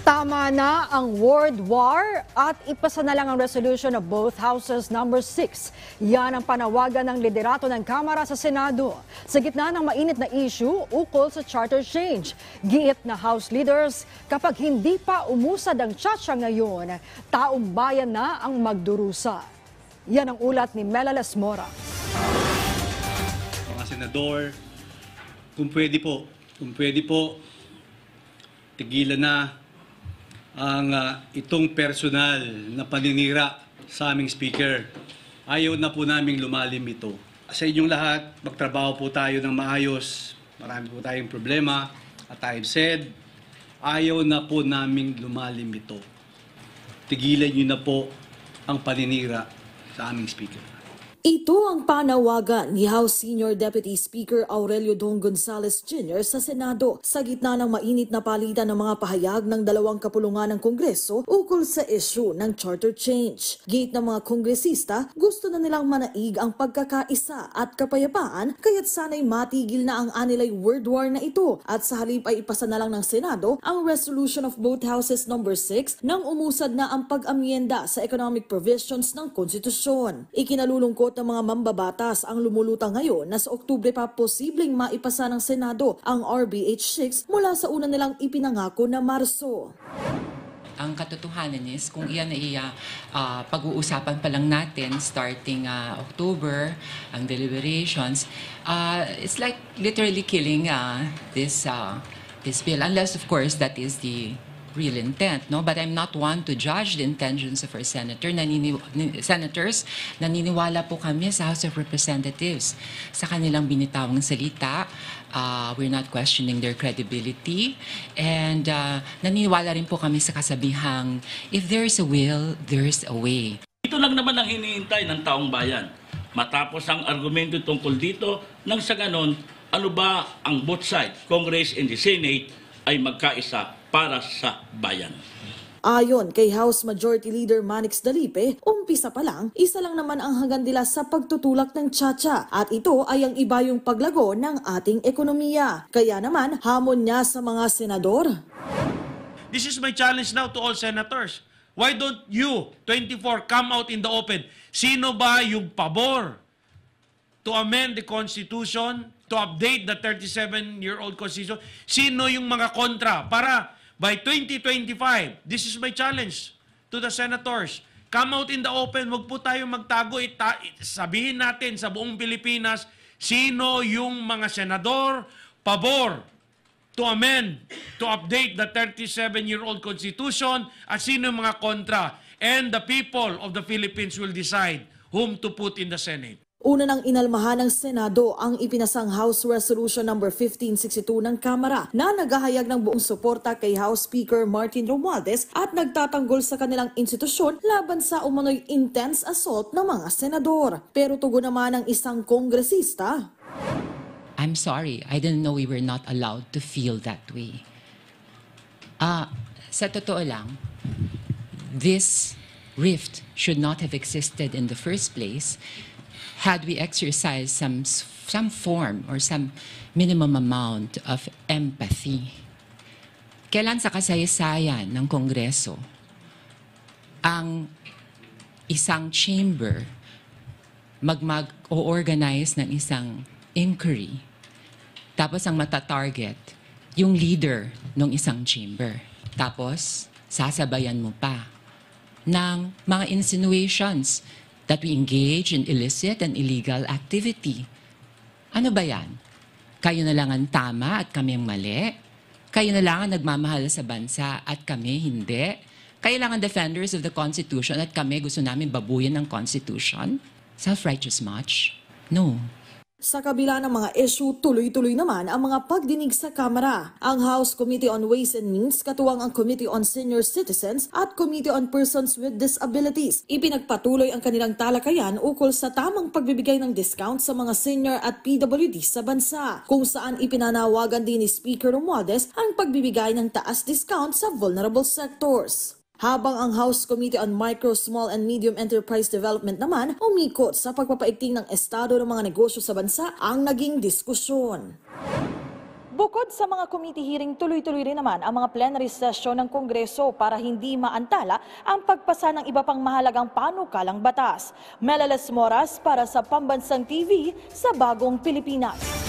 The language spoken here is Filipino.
Tama na ang world war at ipasa na lang ang resolution of both houses number 6. Yan ang panawagan ng liderato ng Kamara sa Senado. Sa gitna ng mainit na issue ukol sa charter change. Giit na House leaders, kapag hindi pa umusad ang tsatsya ngayon, taong bayan na ang magdurusa. Yan ang ulat ni Melales Mora. Mga senador, kung pwede po, tigilan na ang itong personal na paninira sa aming speaker. Ayaw na po naming lumalim ito. Sa inyong lahat, magtrabaho po tayo ng maayos. Marami po tayong problema. At I've said, ayaw na po naming lumalim ito. Tigilan niyo na po ang paninira sa aming speaker. Ito ang panawagan ni House Senior Deputy Speaker Aurelio Dong Gonzales Jr. sa Senado sa gitna ng mainit na palitan ng mga pahayag ng dalawang kapulungan ng Kongreso ukol sa issue ng charter change. Gate ng mga kongresista, gusto na nilang manaig ang pagkakaisa at kapayapaan kaya't sana'y matigil na ang anilay world war na ito at sa halip ay ipasa na lang ng Senado ang resolution of both houses number 6 nang umusad na ang pag-amyenda sa economic provisions ng konstitusyon. Ikinalulungkot ng mga mambabatas ang lumulutang ngayon na sa Oktubre pa posibleng maipasa ng Senado ang RBH 6 mula sa una nilang ipinangako na Marso. Ang katotohanan is kung iyan ay pag-uusapan pa lang natin starting October, ang deliberations, it's like literally killing this bill, unless of course that is the real intent, no? But I'm not one to judge the intentions of our senators. Naniniwala po kami sa House of Representatives sa kanilang binitawang salita. We're not questioning their credibility. And naniniwala rin po kami sa kasabihang, if there's a will, there's a way. Ito lang naman ang hinihintay ng taong bayan. Matapos ang argumento tungkol dito, nang sa ganon, ano ba ang both sides, Congress and the Senate, ay magkaisa para sa bayan. Ayon kay House Majority Leader Manix Dalipe, umpisa pa lang, isa lang naman ang hanggan nila sa pagtutulak ng tsatsya at ito ay ang ibayong paglago ng ating ekonomiya. Kaya naman, hamon niya sa mga senador. This is my challenge now to all senators. Why don't you, 24, come out in the open? Sino ba yung pabor to amend the Constitution, to update the 37-year-old Constitution? Sino yung mga kontra? Para by 2025, this is my challenge to the senators. Come out in the open, wag po tayo magtago. Sabihin natin sa buong Pilipinas, sino yung mga senador pabor to amend, to update the 37-year-old Constitution, at sino yung mga kontra. And the people of the Philippines will decide whom to put in the Senate. Una nang inalmahan ng Senado ang ipinasang House Resolution number 1562 ng Kamara na naghahayag ng buong suporta kay House Speaker Martin Romualdez at nagtatanggol sa kanilang institusyon laban sa umano'y intense assault ng mga senador. Pero tugon naman ng isang kongresista, I'm sorry, I didn't know we were not allowed to feel that way. Sa totoo lang, this rift should not have existed in the first place had we exercised some form or some minimum amount of empathy. Kailan sa kasaysayan ng Kongreso ang isang chamber mag-organize ng isang inquiry tapos ang matatarget yung leader ng isang chamber. Tapos sasabayan mo pa ng mga insinuations that we engage in illicit and illegal activity. Ano ba yan? Kayo na lang ang tama at kami ang mali? Kayo na lang ang nagmamahal sa bansa at kami hindi? Kayo lang ang defenders of the Constitution at kami gusto namin babuyan ng Constitution? Self-righteous much? No. Sa kabila ng mga issue, tuloy-tuloy naman ang mga pagdinig sa Kamara. Ang House Committee on Ways and Means, katuwang ang Committee on Senior Citizens at Committee on Persons with Disabilities, ipinagpatuloy ang kanilang talakayan ukol sa tamang pagbibigay ng discount sa mga senior at PWD sa bansa, kung saan ipinanawagan din ni Speaker Romualdez ang pagbibigay ng taas discount sa vulnerable sectors. Habang ang House Committee on Micro, Small and Medium Enterprise Development naman umikot sa pagpapaigting ng estado ng mga negosyo sa bansa ang naging diskusyon. Bukod sa mga committee hearing, tuloy-tuloy rin naman ang mga plenary session ng Kongreso para hindi maantala ang pagpasa ng iba pang mahalagang panukalang batas. Meleles Moras para sa Pambansang TV sa Bagong Pilipinas.